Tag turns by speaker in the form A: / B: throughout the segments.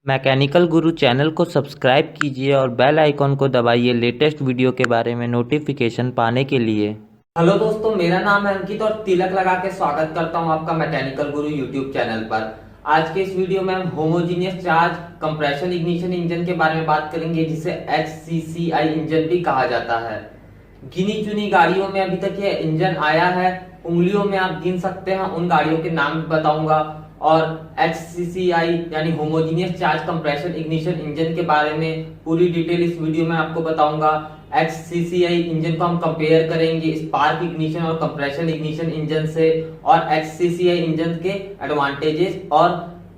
A: Mechanical गुरु channel को subscribe कीजिए और बेल आइकॉन को दबाइए लेटेस्ट वीडियो के बारे में नोटिफिकेशन पाने के लिए।
B: हेलो दोस्तों, मेरा नाम है अंकित और तिलक लगा के स्वागत करता हूं आपका मैकेनिकल गुरु यूट्यूब चैनल पर। आज के इस वीडियो में हम homogeneous charge compression ignition engine के बारे में बात करेंगे, जिसे HCCI इंजन भी कहा जाता है। गिनी चुनी गाड़ियों में अभी तक ये इंजन आया है, उंगलियों में आप गिन सकते हैं, उन गाड़ियों के नाम बताऊंगा। और HCCI यानी homogeneous charge compression ignition engine के बारे में पूरी डिटेल इस वीडियो में आपको बताऊंगा। HCCI इंजन को हम कंपेयर करेंगे स्पार्क इग्निशन और कंप्रेशन इग्निशन इंजन से, और HCCI इंजन के एडवांटेजेस और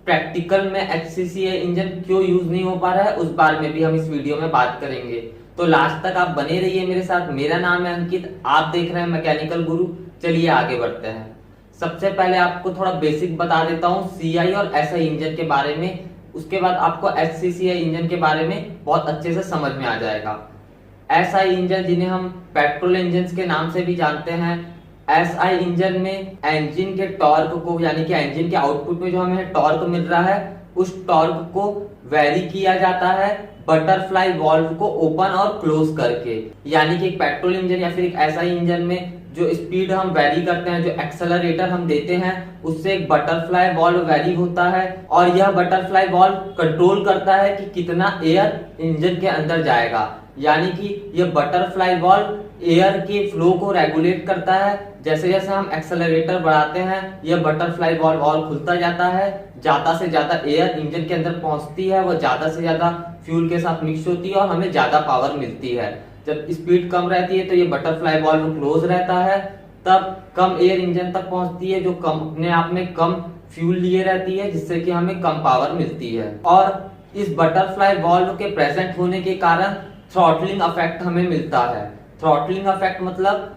B: प्रैक्टिकल में HCCI इंजन क्यों यूज नहीं हो पा रहा है उस बारे में भी हम इस वीडियो में बात करेंगे। तो लास्ट तक आप बने रहिए मेरे साथ। मेरा नाम है अंकित, आप देख रहे हैं मैकेनिकल गुरु। चलिए आगे बढ़ते हैं। सबसे पहले आपको थोड़ा बेसिक बता देता हूं CI और SI इंजन के बारे में, उसके बाद आपको HCCI इंजन के बारे में बहुत अच्छे से समझ में आ जाएगा। SI इंजन, जिन्हें हम पेट्रोल इंजन के नाम से भी जानते हैं, SI इंजन में इंजन के टॉर्क को, यानी कि इंजन के आउटपुट में जो हमें टॉर्क मिल रहा है, उस टॉर्क को वेरी किया जाता है बटरफ्लाई वाल्व को ओपन और क्लोज करके। यानी कि एक पेट्रोल इंजन या फिर एक SI इंजन में जो स्पीड हम वेरी करते हैं, जो एक्सेलरेटर हम देते हैं, उससे एक बटरफ्लाई वाल्व वेरी होता है, और यह बटरफ्लाई वाल्व कंट्रोल करता है कि कितना एयर इंजन के अंदर जाएगा। यानी कि यह बटरफ्लाई वाल्व एयर के फ्लो को रेगुलेट करता है। जैसे जैसे हम एक्सेलरेटर बढ़ाते हैं, यह बटरफ्लाई वाल्व और खुलता जाता है, ज्यादा से ज्यादा एयर इंजन के अंदर पहुंचती है, वो ज्यादा से ज्यादा फ्यूल के साथ मिक्स होती है और हमें ज्यादा पावर मिलती है। जब स्पीड कम रहती है तो ये बटरफ्लाई वाल्व क्लोज रहता है, तब कम एयर इंजन तक पहुंचती है, जो कम अपने आप में कम फ्यूल लिए रहती है, जिससे कि हमें कम पावर मिलती है। और इस बटरफ्लाई वाल्व के प्रेजेंट होने के कारण थ्रॉटलिंग इफेक्ट हमें मिलता है। थ्रॉटलिंग इफेक्ट मतलब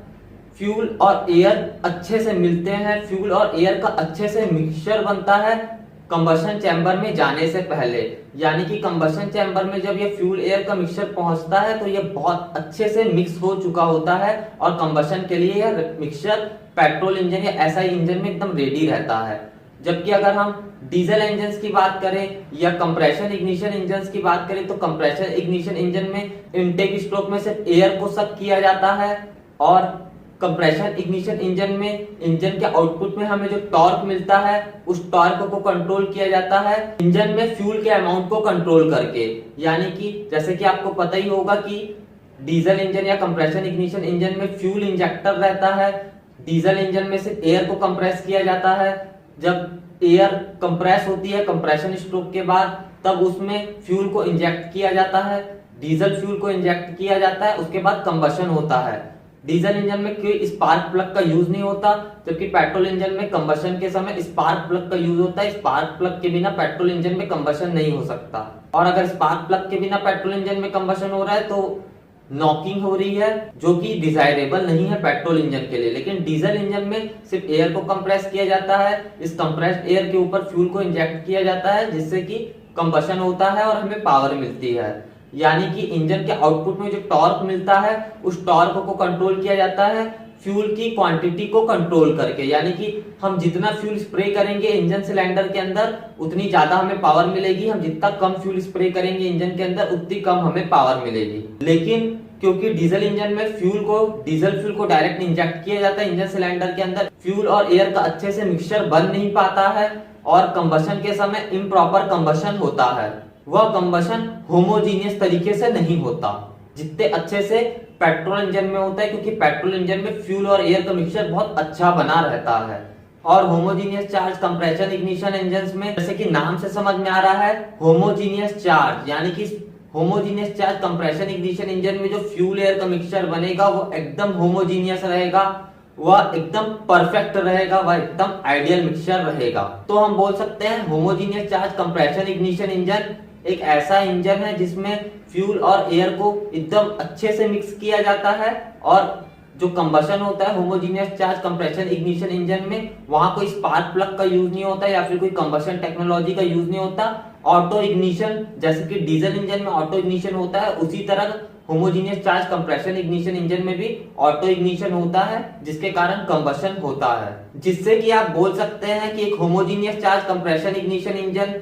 B: फ्यूल और एयर अच्छे से मिलते हैं, फ्यूल और एयर का अच्छे से मिक्सचर बनता है कंबशन चैम्बर में जाने से पहले। यानी कि कंबशन चैम्बर में जब ये फ्यूल एयर का मिक्सचर पहुंचता है तो ये बहुत अच्छे से मिक्स हो चुका होता है, और कंबशन के लिए यह मिक्सचर पेट्रोल इंजन या SI इंजन में एकदम रेडी रहता है। जबकि अगर हम डीजल इंजन की बात करें या कंप्रेशन इग्निशन इंजन की बात करें, तो कंप्रेशन इग्निशन इंजन में इनटेक स्ट्रोक में सिर्फ एयर को सक किया जाता है, और कंप्रेशन इग्निशन इंजन में इंजन के आउटपुट में हमें जो टॉर्क मिलता है, उस टॉर्क को कंट्रोल किया जाता है इंजन में फ्यूल के अमाउंट को कंट्रोल करके। यानी कि जैसे कि आपको पता ही होगा कि डीजल इंजन या कंप्रेशन इग्निशन इंजन में फ्यूल इंजेक्टर रहता है। डीजल इंजन में सिर्फ एयर को कंप्रेस किया जाता है। जब एयर कंप्रेस होती है कंप्रेशन स्ट्रोक के बाद, तब उसमें फ्यूल को इंजेक्ट किया जाता है, डीजल फ्यूल को इंजेक्ट किया जाता है, उसके बाद कंबशन होता है। डीजल इंजन में कोई स्पार्क प्लग का यूज नहीं होता, जबकि पेट्रोल इंजन में कंबशन के समय स्पार्क प्लग का यूज होता है। स्पार्क प्लग के बिना पेट्रोल इंजन में कंबशन नहीं हो सकता, और अगर स्पार्क प्लग के बिना पेट्रोल इंजन में कंबशन हो रहा है तो नॉकिंग हो रही है, जो कि डिजायरेबल नहीं है पेट्रोल इंजन के लिए। लेकिन डीजल इंजन में सिर्फ एयर को कंप्रेस किया जाता है, इस कंप्रेस्ड एयर के ऊपर फ्यूल को इंजेक्ट किया जाता है, जिससे कि कंबशन होता है और हमें पावर मिलती है। यानी कि इंजन के आउटपुट में जो टॉर्क मिलता है, उस टॉर्क को कंट्रोल किया जाता है फ्यूल की क्वांटिटी को कंट्रोल करके। यानी कि हम जितना फ्यूल स्प्रे करेंगे इंजन सिलेंडर के अंदर, उतनी ज्यादा हमें पावर मिलेगी। हम जितना कम फ्यूल स्प्रे करेंगे इंजन के अंदर, उतनी कम हमें पावर मिलेगी। लेकिन क्योंकि डीजल इंजन में डीजल फ्यूल को डायरेक्ट इंजेक्ट किया जाता है इंजन सिलेंडर के अंदर, फ्यूल और एयर का अच्छे से मिक्सचर बन नहीं पाता है, और कंबशन के समय इम्प्रॉपर कंबशन होता है। वह कंबशन होमोजीनियस तरीके से नहीं होता जितने अच्छे से पेट्रोल इंजन में होता है, क्योंकि पेट्रोल इंजन में फ्यूल और एयर का मिक्सचर बहुत अच्छा बना रहता है। और homogeneous charge compression ignition engine में, जैसे कि नाम से समझ में आ रहा है, होमोजीनियस चार्ज, यानी कि homogeneous charge compression ignition engine में जो फ्यूल एयर का मिक्सचर बनेगा वो एकदम होमोजीनियस रहेगा, वह एकदम परफेक्ट रहेगा, वह एकदम आइडियल मिक्सचर रहेगा। तो हम बोल सकते हैं homogeneous charge compression ignition engine एक ऐसा इंजन है जिसमें फ्यूल और एयर को एकदम अच्छे से मिक्स किया जाता है, और जो कंबशन होता है homogeneous charge compression ignition engine में, वहां कोई स्पार्क प्लग का यूज नहीं होता या फिर कोई कंबशन टेक्नोलॉजी का यूज नहीं होता। ऑटो इग्निशन, जैसे कि डीजल इंजन में ऑटो इग्निशन होता है, उसी तरह homogeneous charge compression ignition engine में भी ऑटो इग्निशन होता है, जिसके कारण कंबशन होता है। जिससे कि आप बोल सकते हैं कि एक homogeneous charge compression ignition engine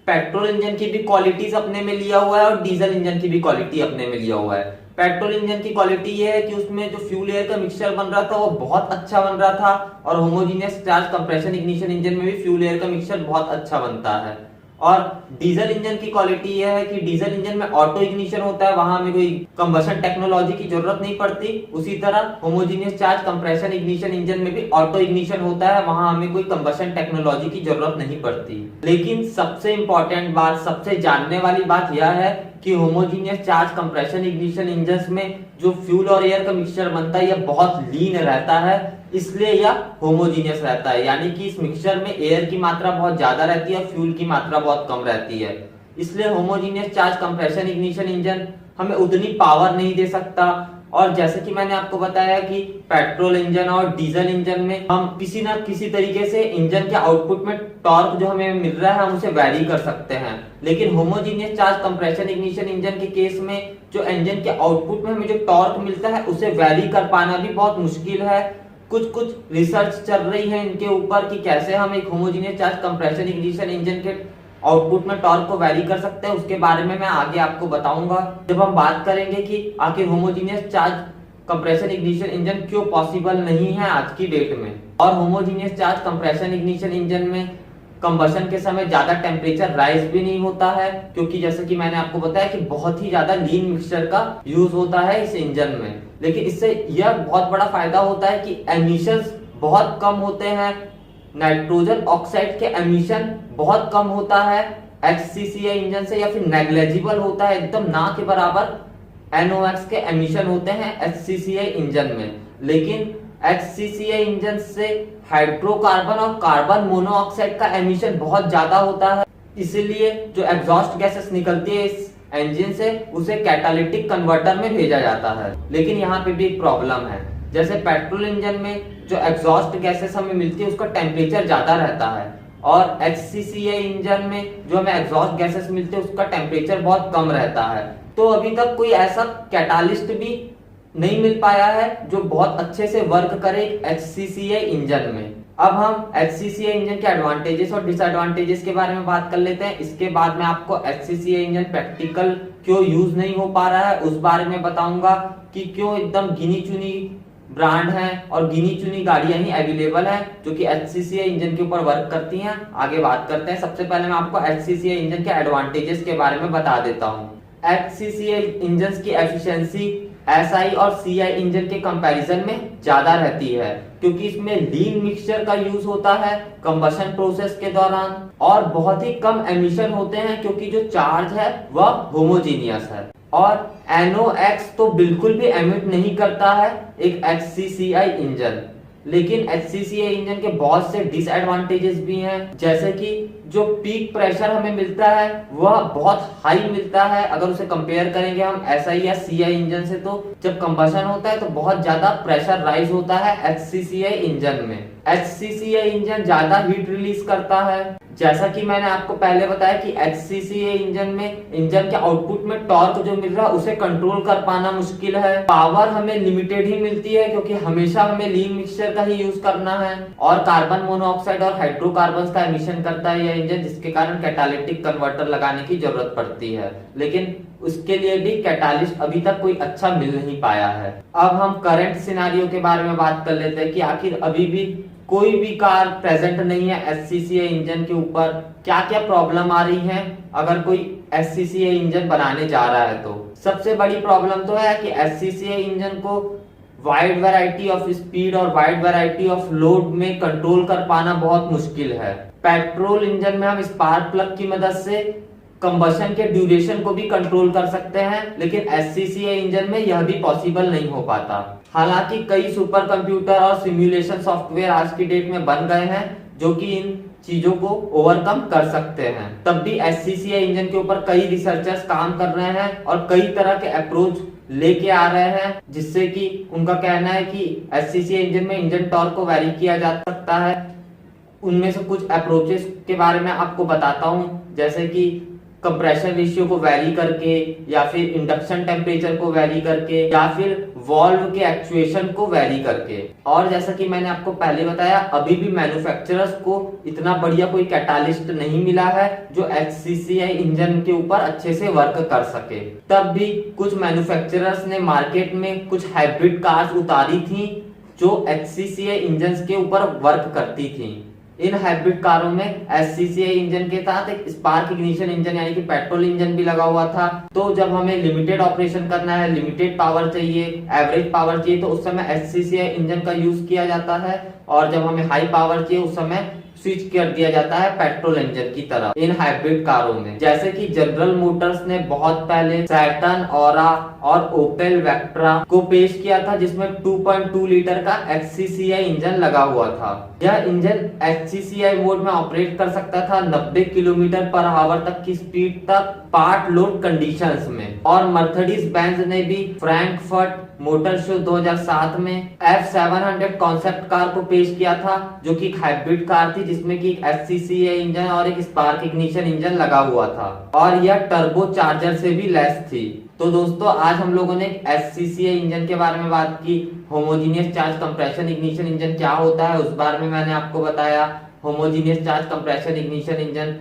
B: petrol engine की भी क्वालिटीज अपने में लिया हुआ है और डीजल इंजन की भी क्वालिटी अपने में लिया हुआ है। पेट्रोल इंजन की क्वालिटी ये है कि उसमें जो फ्यूल एयर का मिक्सचर बन रहा था वो बहुत अच्छा बन रहा था, और homogeneous charge compression ignition engine में भी फ्यूल एयर का मिक्सचर बहुत अच्छा बनता है। और डीजल इंजन की क्वालिटी यह है कि डीजल इंजन में ऑटो इग्निशन होता है, वहां हमें कोई कंबशन टेक्नोलॉजी की जरूरत नहीं पड़ती। उसी तरह homogeneous charge compression ignition engine में भी ऑटो इग्निशन होता है, वहां हमें कोई कंबशन टेक्नोलॉजी की जरूरत नहीं पड़ती। लेकिन सबसे इंपॉर्टेंट बात, सबसे जानने वाली बात यह है कि homogeneous charge compression ignition engine में जो फ्यूल और एयर का मिक्सचर बनता है यह बहुत लीन रहता है, इसलिए यह होमोजीनियस रहता है। यानी कि इस मिक्सचर में एयर की मात्रा बहुत ज्यादा रहती है, फ्यूल की मात्रा बहुत कम रहती है। इसलिए homogeneous charge compression ignition engine हमें उतनी पावर नहीं दे सकता। और जैसे कि मैंने आपको बताया कि पेट्रोल इंजन और डीजल इंजन में हम किसी ना किसी तरीके से इंजन के आउटपुट में टॉर्क जो हमें मिल रहा है हम उसे वैरी कर सकते हैं। लेकिन homogeneous charge compression ignition engine के केस में जो इंजन के आउटपुट में हमें जो टॉर्क मिलता है उसे वैरी कर पाना भी बहुत मुश्किल है। कुछ रिसर्च चल रही है इनके ऊपर कि कैसे हम एक homogeneous charge compression ignition engine के आउटपुट में टॉर्क को वैरी कर सकते हैं, उसके बारे में मैं आगे आपको बताऊंगा जब हम बात करेंगे कि आखिर homogeneous charge compression ignition engine क्यों पॉसिबल नहीं है आज की डेट में। और homogeneous charge compression ignition engine में कंबशन के समय ज्यादा टेम्परेचर राइज भी नहीं होता है, क्योंकि जैसे कि मैंने आपको बताया कि बहुत ही ज्यादा लीन मिक्सचर का यूज होता है इस इंजन में। लेकिन इससे यह बहुत बड़ा फायदा होता है कि एमिशंस बहुत कम होते हैं, नाइट्रोजन ऑक्साइड के एमिशन बहुत कम होता है HCCA इंजन से, या फिर नेग्लेजिबल होता है, एकदम ना के बराबर NOx के एमिशन होते हैं HCCA इंजन में। लेकिन HCCA इंजन से हाइड्रोकार्बन और कार्बन मोनोऑक्साइड का एमिशन बहुत ज्यादा होता है, इसलिए जो एग्जॉस्ट गैसेस निकलती है इस इंजन से उसे कैटालिटिक कन्वर्टर में भेजा जाता है। लेकिन यहाँ पे भी एक प्रॉब्लम है, जैसे पेट्रोल इंजन में जो एग्जॉस्ट गैसेस हमें मिलती है उसका टेम्परेचर ज्यादा रहता है, और HCCA इंजन में जो हमें एग्जॉस्ट गैसेस मिलते हैं उसका टेम्परेचर बहुत कम रहता है। तो अभी तक कोई ऐसा कैटालिस्ट भी नहीं मिल पाया है जो बहुत अच्छे से वर्क करे HCCA इंजन में। अब हम HCCA इंजन के एडवांटेजेस और डिसएडवांटेजेस के बारे में बात कर लेते हैं। इसके बाद मैं आपको HCCA इंजन प्रैक्टिकल क्यों यूज नहीं हो पा रहा है उस बारे में बताऊंगा कि क्यों एकदम गिनी चुनी ब्रांड हैं और गिनी चुनी गाड़ियां ही अवेलेबल हैं जो कि HCCA इंजन के ऊपर वर्क करती हैं। आगे बात करते हैं। सबसे पहले मैं आपको HCCA इंजन के एडवांटेजेस के बारे में बता देता हूं। HCCA इंजन की एफिशिएंसी SI और CI इंजन के कंपैरिजन में ज्यादा रहती है, क्योंकि इसमें लीन मिक्सचर का यूज होता है कंबशन प्रोसेस के दौरान, और बहुत ही कम एमिशन होते हैं क्योंकि जो चार्ज है वह होमोजीनियस है। और NOx तो बिल्कुल भी एमिट नहीं करता है एक HCCI इंजन। लेकिन HCCA इंजन के बहुत से डिसएडवांटेजेस भी हैं, जैसे कि जो पीक प्रेशर हमें मिलता है वह बहुत हाई मिलता है अगर उसे कंपेयर करेंगे हम SI या CI इंजन से। तो जब कंबशन होता है तो बहुत ज्यादा प्रेशर राइज होता है HCCA इंजन में। HCCA इंजन ज्यादा हीट रिलीज करता है, जैसा कि मैंने आपको पहले बताया कि HCCA इंजन में इंजन के आउटपुट में टॉर्क जो मिल रहा है उसे कंट्रोल कर पाना मुश्किल है। पावर हमें लिमिटेड ही मिलती है क्योंकि हमेशा हमें लीन मिक्सचर का ही यूज करना है, और कार्बन मोनोऑक्साइड और हाइड्रोकार्बन का एमिशन करता है यह इंजन, जिसके कारण कैटालिटिक कन्वर्टर लगाने की जरूरत पड़ती है। लेकिन उसके लिए भी कैटालिस्ट अभी तक कोई अच्छा मिल नहीं पाया है। अब हम करंट सिनेरियो के बारे में बात कर लेते हैं कि आखिर अभी भी कोई भी कार प्रेजेंट नहीं है HCCA इंजन के ऊपर, क्या क्या प्रॉब्लम आ रही है अगर कोई HCCA इंजन बनाने जा रहा है। तो सबसे बड़ी प्रॉब्लम तो है कि HCCA इंजन को वाइड वैरायटी ऑफ स्पीड और वाइड वैरायटी ऑफ लोड में कंट्रोल कर पाना बहुत मुश्किल है। पेट्रोल इंजन में हम स्पार्क प्लग की मदद से कंबशन के ड्यूरेशन को भी कंट्रोल कर सकते हैं, लेकिन HCCA इंजन में यह भी पॉसिबल नहीं हो पाता। हालांकि कई सुपर कंप्यूटर और सिमुलेशन सॉफ्टवेयर आज की डेट में बन गए हैं जो कि इन चीजों को ओवरकम कर सकते हैं। तब भी HCCA इंजन के ऊपर कई रिसर्चर्स काम कर रहे हैं और कई तरह के अप्रोच लेके आ रहे हैं, जिससे कि उनका कहना है कि HCCA इंजन में इंजन टॉर्क को वैरी किया जा सकता है। उनमें से कुछ अप्रोचेस के बारे में आपको बताता हूं, जैसे कि कंप्रेशन रेशियो को वैरी करके, या फिर इंडक्शन टेम्परेचर को वैरी करके, या फिर वॉल्व के एक्चुएशन को वैरी करके। और जैसा कि मैंने आपको पहले बताया, अभी भी मैन्युफैक्चरर्स को इतना बढ़िया कोई कैटालिस्ट नहीं मिला है जो HCCI इंजन के ऊपर अच्छे से वर्क कर सके। तब भी कुछ मैन्युफैक्चरर्स ने मार्केट में कुछ हाइब्रिड कार्स उतारी थी जो HCCI इंजन के ऊपर वर्क करती थी। इन हाइब्रिड कारों में HCCI इंजन के साथ एक स्पार्क इग्निशन इंजन यानी कि पेट्रोल इंजन भी लगा हुआ था। तो जब हमें लिमिटेड ऑपरेशन करना है, लिमिटेड पावर चाहिए, एवरेज पावर चाहिए, तो उस समय HCCI इंजन का यूज किया जाता है। और जब हमें हाई पावर चाहिए उस समय स्विच कर दिया जाता है पेट्रोल इंजन की तरफ इन हाइब्रिड कारों में। जैसे कि जनरल मोटर्स ने बहुत पहले सैटर्न, ऑरा और ओपेल वेक्ट्रा को पेश किया था, जिसमें 2.2 लीटर का HCCI इंजन लगा हुआ था। यह इंजन HCCI मोड में ऑपरेट कर सकता था 90 किलोमीटर पर आवर तक की स्पीड तक पार्ट लोड कंडीशंस में। और मर्सिडीज बेंज ने भी फ्रैंकफर्ट मोटर शो 2007 में F700 कॉन्सेप्ट कार को पेश किया था, जो कि एक हाइब्रिड कार थी जिसमें कि HCCI इंजन और एक स्पार्क इग्निशन इंजन लगा हुआ था, और यह टर्बो चार्जर से भी लैस थी। तो दोस्तों, आज हम लोगों ने HCCI इंजन के बारे में बात की। Homogeneous charge compression ignition engine क्या होता है उस बारे में मैंने आपको बताया। Homogeneous charge compression ignition engine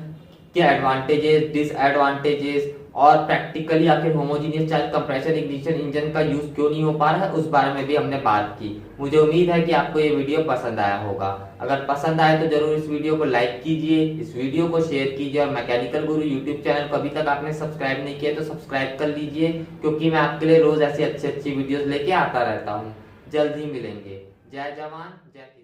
B: के एडवांटेजेस, डिसएडवांटेजेस और प्रैक्टिकली आखिर homogeneous charge compression ignition engine का यूज क्यों नहीं हो पा रहा है उस बारे में भी हमने बात की। मुझे उम्मीद है कि आपको ये वीडियो पसंद आया होगा। अगर पसंद आए तो जरूर इस वीडियो को लाइक कीजिए, इस वीडियो को शेयर कीजिए, और मैकेनिकल गुरु यूट्यूब चैनल को अभी तक आपने सब्सक्राइब नहीं किया तो सब्सक्राइब कर लीजिए, क्योंकि मैं आपके लिए रोज ऐसी अच्छी वीडियोस लेके आता रहता हूँ। जल्द ही मिलेंगे। जय जवान जय